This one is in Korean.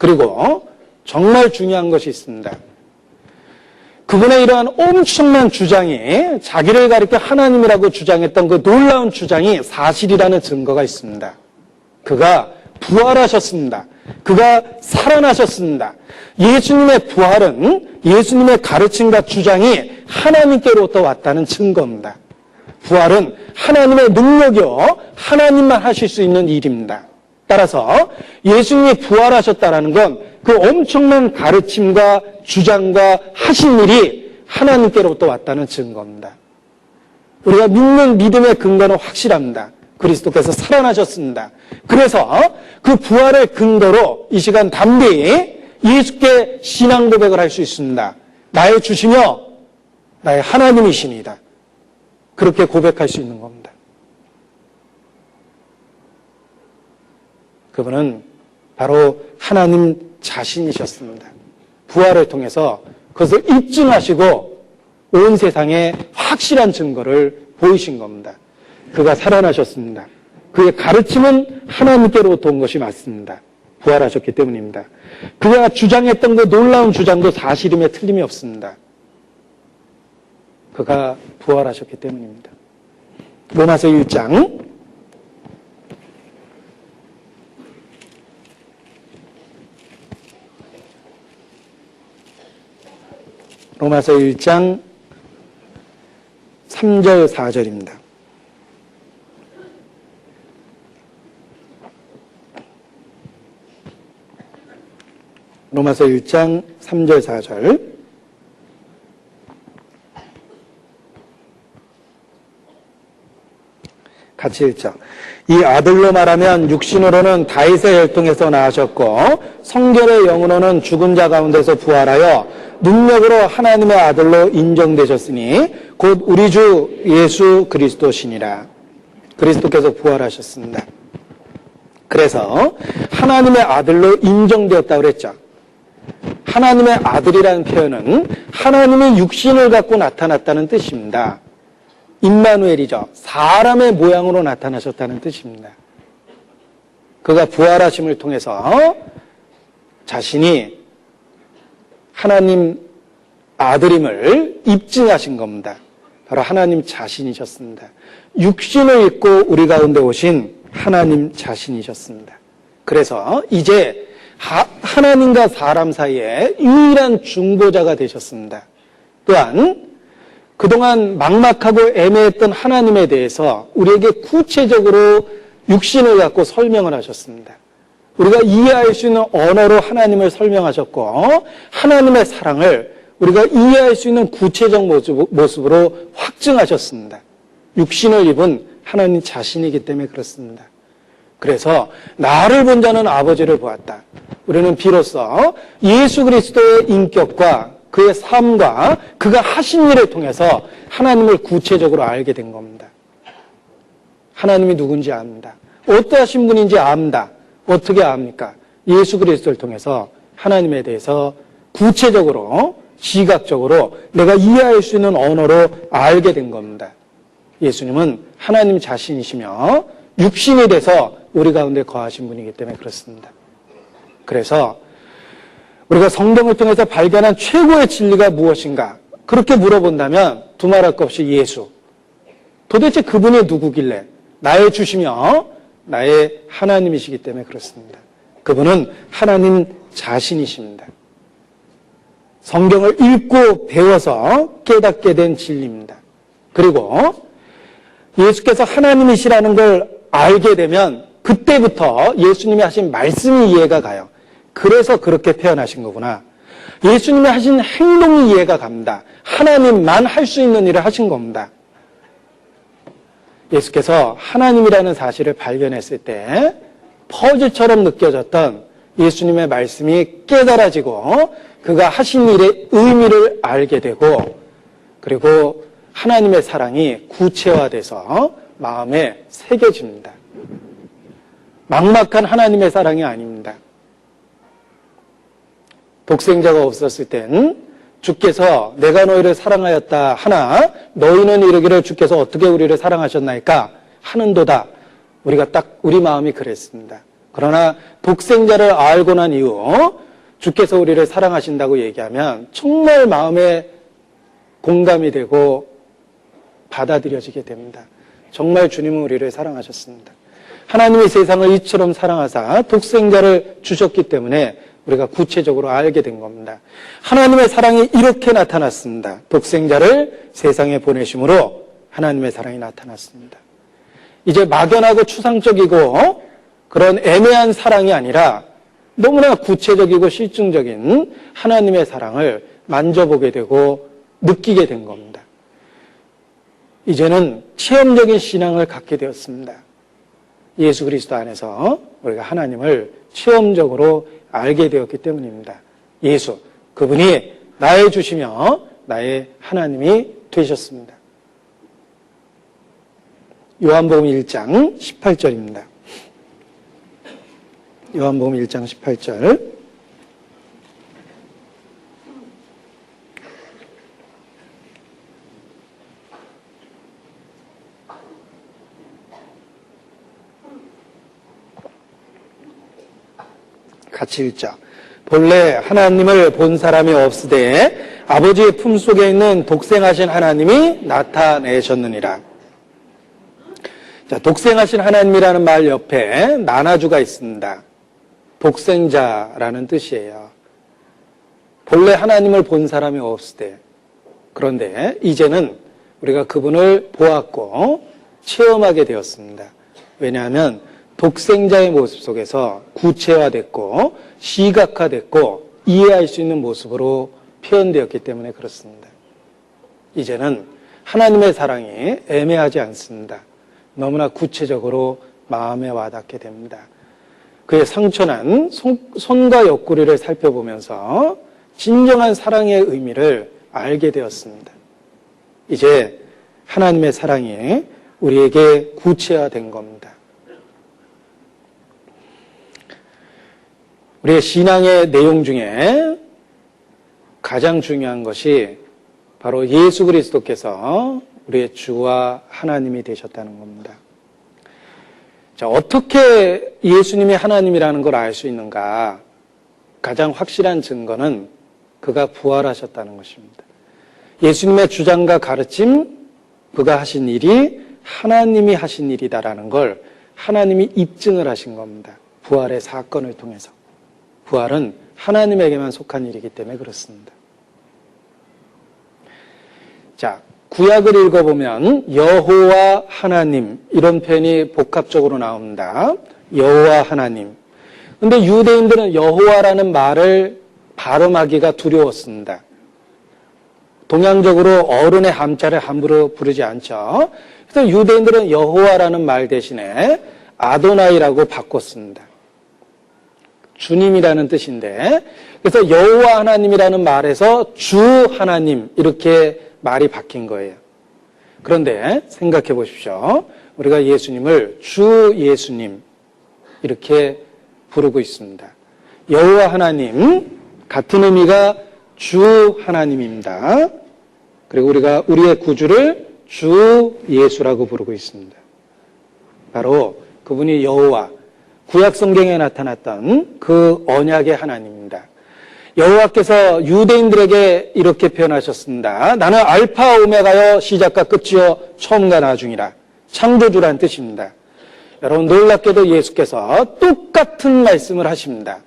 그리고 정말 중요한 것이 있습니다. 그분의 이러한 엄청난 주장이, 자기를 가리켜 하나님이라고 주장했던 그 놀라운 주장이 사실이라는 증거가 있습니다. 그가 부활하셨습니다. 그가 살아나셨습니다. 예수님의 부활은 예수님의 가르침과 주장이 하나님께로부터 왔다는 증거입니다. 부활은 하나님의 능력이요, 하나님만 하실 수 있는 일입니다. 따라서 예수님이 부활하셨다는 건 그 엄청난 가르침과 주장과 하신 일이 하나님께로부터 왔다는 증거입니다. 우리가 믿는 믿음의 근거는 확실합니다. 그리스도께서 살아나셨습니다. 그래서 그 부활의 근거로 이 시간 담대히 예수께 신앙 고백을 할 수 있습니다. 나의 주시며 나의 하나님이십니다. 그렇게 고백할 수 있는 겁니다. 그분은 바로 하나님 자신이셨습니다. 부활을 통해서 그것을 입증하시고 온 세상에 확실한 증거를 보이신 겁니다. 그가 살아나셨습니다. 그의 가르침은 하나님께로부터 온 것이 맞습니다. 부활하셨기 때문입니다. 그가 주장했던 그 놀라운 주장도 사실임에 틀림이 없습니다. 그가 부활하셨기 때문입니다. 로마서 1장 로마서 1장 3절 4절입니다. 로마서 1장 3절 4절 같이 읽죠. 이 아들로 말하면 육신으로는 다윗의 혈통에서 나으셨고 성결의 영으로는 죽은 자 가운데서 부활하여 능력으로 하나님의 아들로 인정되셨으니 곧 우리 주 예수 그리스도시니라. 그리스도께서 부활하셨습니다. 그래서 하나님의 아들로 인정되었다고 그랬죠. 하나님의 아들이라는 표현은 하나님이 육신을 갖고 나타났다는 뜻입니다. 임마누엘이죠. 사람의 모양으로 나타나셨다는 뜻입니다. 그가 부활하심을 통해서 자신이 하나님 아들임을 입증하신 겁니다. 바로 하나님 자신이셨습니다. 육신을 입고 우리 가운데 오신 하나님 자신이셨습니다. 그래서 이제 하나님과 사람 사이에 유일한 중보자가 되셨습니다. 또한 그동안 막막하고 애매했던 하나님에 대해서 우리에게 구체적으로 육신을 갖고 설명을 하셨습니다. 우리가 이해할 수 있는 언어로 하나님을 설명하셨고 하나님의 사랑을 우리가 이해할 수 있는 구체적 모습으로 확증하셨습니다. 육신을 입은 하나님 자신이기 때문에 그렇습니다. 그래서 나를 본 자는 아버지를 보았다. 우리는 비로소 예수 그리스도의 인격과 그의 삶과 그가 하신 일을 통해서 하나님을 구체적으로 알게 된 겁니다. 하나님이 누군지 압니다. 어떠하신 분인지 압니다. 어떻게 압니까? 예수 그리스도를 통해서 하나님에 대해서 구체적으로, 시각적으로 내가 이해할 수 있는 언어로 알게 된 겁니다. 예수님은 하나님 자신이시며 육신이 돼서 우리 가운데 거하신 분이기 때문에 그렇습니다. 그래서 우리가 성경을 통해서 발견한 최고의 진리가 무엇인가? 그렇게 물어본다면 두말할 것 없이 예수. 도대체 그분이 누구길래? 나의 주시며 나의 하나님이시기 때문에 그렇습니다. 그분은 하나님 자신이십니다. 성경을 읽고 배워서 깨닫게 된 진리입니다. 그리고 예수께서 하나님이시라는 걸 알게 되면 그때부터 예수님이 하신 말씀이 이해가 가요. 그래서 그렇게 표현하신 거구나. 예수님이 하신 행동이 이해가 갑니다. 하나님만 할 수 있는 일을 하신 겁니다. 예수께서 하나님이라는 사실을 발견했을 때 퍼즐처럼 느껴졌던 예수님의 말씀이 깨달아지고 그가 하신 일의 의미를 알게 되고 그리고 하나님의 사랑이 구체화돼서 마음에 새겨집니다. 막막한 하나님의 사랑이 아닙니다. 독생자가 없었을 땐 주께서 내가 너희를 사랑하였다 하나 너희는 이르기를 주께서 어떻게 우리를 사랑하셨나이까 하는도다. 우리가 딱 우리 마음이 그랬습니다. 그러나 독생자를 알고 난 이후 주께서 우리를 사랑하신다고 얘기하면 정말 마음에 공감이 되고 받아들여지게 됩니다. 정말 주님은 우리를 사랑하셨습니다. 하나님이 세상을 이처럼 사랑하사 독생자를 주셨기 때문에 우리가 구체적으로 알게 된 겁니다. 하나님의 사랑이 이렇게 나타났습니다. 독생자를 세상에 보내심으로 하나님의 사랑이 나타났습니다. 이제 막연하고 추상적이고 그런 애매한 사랑이 아니라 너무나 구체적이고 실증적인 하나님의 사랑을 만져보게 되고 느끼게 된 겁니다. 이제는 체험적인 신앙을 갖게 되었습니다. 예수 그리스도 안에서 우리가 하나님을 체험적으로 알게 되었기 때문입니다. 예수, 그분이 나의 주시며 나의 하나님이 되셨습니다. 요한복음 1장 18절입니다. 요한복음 1장 18절. 같이 읽자. 본래 하나님을 본 사람이 없으되 아버지의 품속에 있는 독생하신 하나님이 나타내셨느니라. 자, 독생하신 하나님이라는 말 옆에 나나주가 있습니다. 독생자라는 뜻이에요. 본래 하나님을 본 사람이 없으되, 그런데 이제는 우리가 그분을 보았고 체험하게 되었습니다. 왜냐하면 독생자의 모습 속에서 구체화됐고 시각화됐고 이해할 수 있는 모습으로 표현되었기 때문에 그렇습니다. 이제는 하나님의 사랑이 애매하지 않습니다. 너무나 구체적으로 마음에 와닿게 됩니다. 그의 상처난 손과 옆구리를 살펴보면서 진정한 사랑의 의미를 알게 되었습니다. 이제 하나님의 사랑이 우리에게 구체화된 겁니다. 우리의 신앙의 내용 중에 가장 중요한 것이 바로 예수 그리스도께서 우리의 주와 하나님이 되셨다는 겁니다. 자, 어떻게 예수님이 하나님이라는 걸 알 수 있는가? 가장 확실한 증거는 그가 부활하셨다는 것입니다. 예수님의 주장과 가르침, 그가 하신 일이 하나님이 하신 일이다라는 걸 하나님이 입증을 하신 겁니다. 부활의 사건을 통해서. 부활은 하나님에게만 속한 일이기 때문에 그렇습니다. 자, 구약을 읽어보면 여호와 하나님 이런 표현이 복합적으로 나옵니다. 여호와 하나님. 그런데 유대인들은 여호와라는 말을 발음하기가 두려웠습니다. 동양적으로 어른의 함자를 함부로 부르지 않죠. 그래서 유대인들은 여호와라는 말 대신에 아도나이라고 바꿨습니다. 주님이라는 뜻인데, 그래서 여호와 하나님이라는 말에서 주 하나님 이렇게 말이 바뀐 거예요. 그런데 생각해 보십시오. 우리가 예수님을 주 예수님 이렇게 부르고 있습니다. 여호와 하나님 같은 의미가 주 하나님입니다. 그리고 우리가 우리의 구주를 주 예수라고 부르고 있습니다. 바로 그분이 여호와, 구약 성경에 나타났던 그 언약의 하나님입니다. 여호와께서 유대인들에게 이렇게 표현하셨습니다. 나는 알파 오메가여 시작과 끝이요 처음과 나중이라. 창조주란 뜻입니다. 여러분 놀랍게도 예수께서 똑같은 말씀을 하십니다.